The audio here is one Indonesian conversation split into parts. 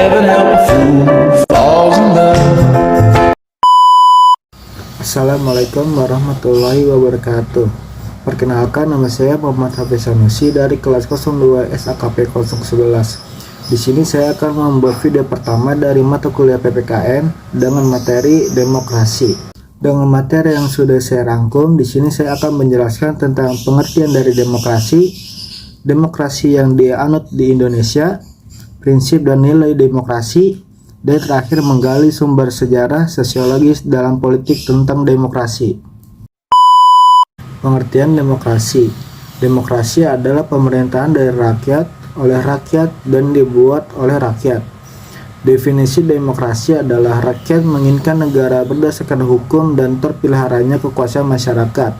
Heaven help a fool who falls in love. Assalamualaikum warahmatullahi wabarakatuh. Perkenalkan, nama saya Muhammad Hafiz Sanusi dari kelas 02 SAKP 011. Di sini saya akan membuat video pertama dari mata kuliah PPKN dengan materi demokrasi. Dengan materi yang sudah saya rangkum, di sini saya akan menjelaskan tentang pengertian dari demokrasi yang dianut di Indonesia, prinsip dan nilai demokrasi, dan terakhir menggali sumber sejarah sosiologis dalam politik tentang demokrasi. Pengertian demokrasi. Demokrasi adalah pemerintahan dari rakyat, oleh rakyat, dan dibuat oleh rakyat. Definisi demokrasi adalah rakyat menginginkan negara berdasarkan hukum dan terpeliharanya kekuasaan masyarakat.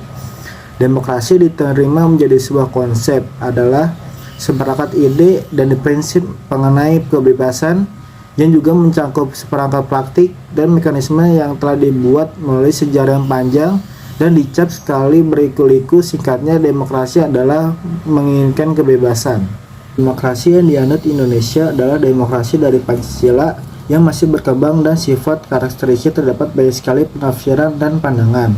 Demokrasi diterima menjadi sebuah konsep adalah seperangkat ide dan prinsip mengenai kebebasan yang juga mencakup seperangkat praktik dan mekanisme yang telah dibuat melalui sejarah yang panjang dan dicap sekali berliku-liku. Singkatnya, demokrasi adalah menginginkan kebebasan. Demokrasi yang dianut Indonesia adalah demokrasi dari Pancasila yang masih berkembang dan sifat karakteristik terdapat banyak sekali penafsiran dan pandangan.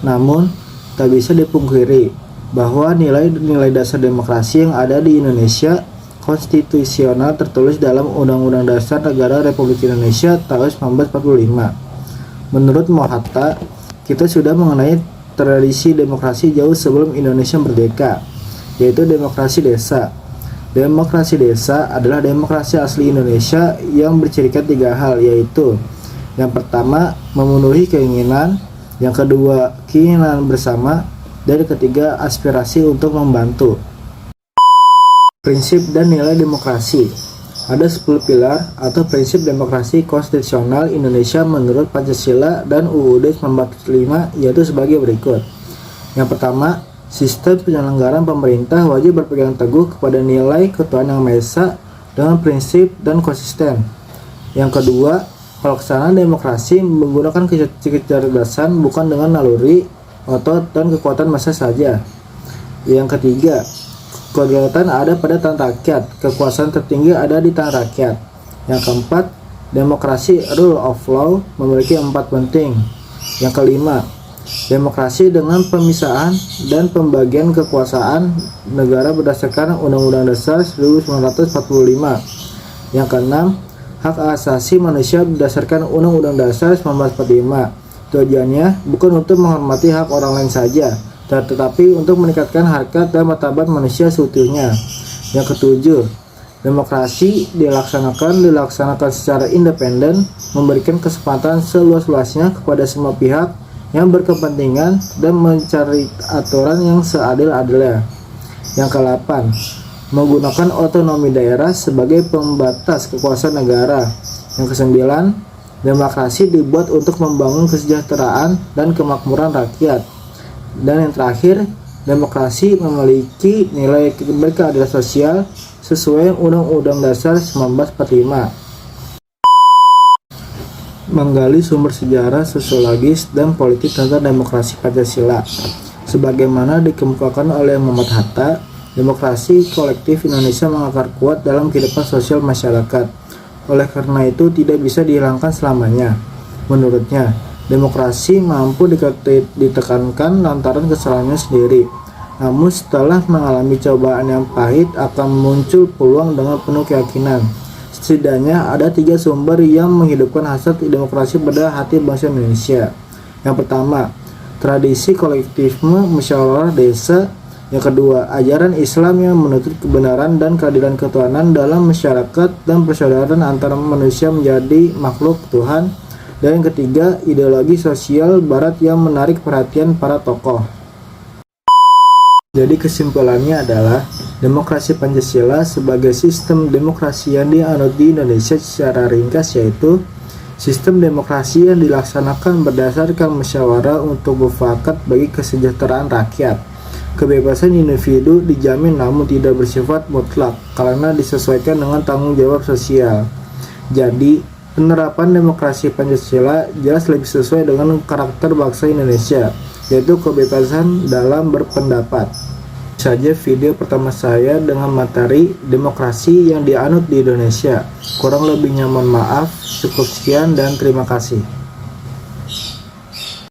Namun, tak bisa dipungkiri bahwa nilai-nilai dasar demokrasi yang ada di Indonesia konstitusional tertulis dalam Undang-Undang Dasar Negara Republik Indonesia tahun 1945. Menurut Mohatta, kita sudah mengenai tradisi demokrasi jauh sebelum Indonesia merdeka, yaitu demokrasi desa. Demokrasi desa adalah demokrasi asli Indonesia yang bercirikan tiga hal, yaitu yang pertama, memenuhi keinginan, yang kedua, keinginan bersama, dan yang ketiga, aspirasi untuk membantu. Prinsip dan nilai demokrasi. Ada 10 pilar atau prinsip demokrasi konstitusional Indonesia menurut Pancasila dan UUD 1945, yaitu sebagai berikut. Yang pertama, sistem penyelenggaraan pemerintah wajib berpegang teguh kepada nilai ketuhanan yang Maha Esa dengan prinsip dan konsisten. Yang kedua, pelaksanaan demokrasi menggunakan kecerdasan bukan dengan naluri, otot, dan kekuatan massa saja. Yang ketiga, kedaulatan ada pada tangan rakyat, kekuasaan tertinggi ada di tangan rakyat. Yang keempat, demokrasi rule of law memiliki 4 penting. Yang kelima, demokrasi dengan pemisahan dan pembagian kekuasaan negara berdasarkan Undang-Undang Dasar 1945. Yang keenam, hak asasi manusia berdasarkan Undang-Undang Dasar 1945. Tujuannya bukan untuk menghormati hak orang lain saja, tetapi untuk meningkatkan harkat dan martabat manusia seutuhnya. Yang ketujuh, demokrasi dilaksanakan secara independen, memberikan kesempatan seluas-luasnya kepada semua pihak yang berkepentingan dan mencari aturan yang seadil-adilnya. Yang ke-8, menggunakan otonomi daerah sebagai pembatas kekuasaan negara. Yang ke-9, demokrasi dibuat untuk membangun kesejahteraan dan kemakmuran rakyat. Dan yang terakhir, demokrasi memiliki nilai berkeadilan sosial sesuai Undang-Undang Dasar 1945. Menggali sumber sejarah, sosiologis, dan politik tentang demokrasi Pancasila. Sebagaimana dikemukakan oleh Muhammad Hatta, demokrasi kolektif Indonesia mengakar kuat dalam kehidupan sosial masyarakat. Oleh karena itu tidak bisa dihilangkan selamanya. Menurutnya, demokrasi mampu ditekankan lantaran kesalahannya sendiri. Namun setelah mengalami cobaan yang pahit akan muncul peluang dengan penuh keyakinan. Setidaknya ada 3 sumber yang menghidupkan hasrat demokrasi pada hati bangsa Indonesia. Yang pertama, tradisi kolektivisme musyawarah desa. Yang kedua, ajaran Islam yang menuntut kebenaran dan keadilan ketuhanan dalam masyarakat dan persaudaraan antara manusia menjadi makhluk Tuhan. Dan yang ketiga, ideologi sosial Barat yang menarik perhatian para tokoh. Jadi kesimpulannya adalah demokrasi Pancasila sebagai sistem demokrasi yang dianut di Indonesia secara ringkas, yaitu sistem demokrasi yang dilaksanakan berdasarkan musyawarah untuk mufakat bagi kesejahteraan rakyat. Kebebasan individu dijamin namun tidak bersifat mutlak karena disesuaikan dengan tanggung jawab sosial. Jadi, penerapan demokrasi Pancasila jelas lebih sesuai dengan karakter bangsa Indonesia, yaitu kebebasan dalam berpendapat. saja video pertama saya dengan materi demokrasi yang dianut di Indonesia. Kurang lebihnya mohon maaf. Cukup sekian dan terima kasih.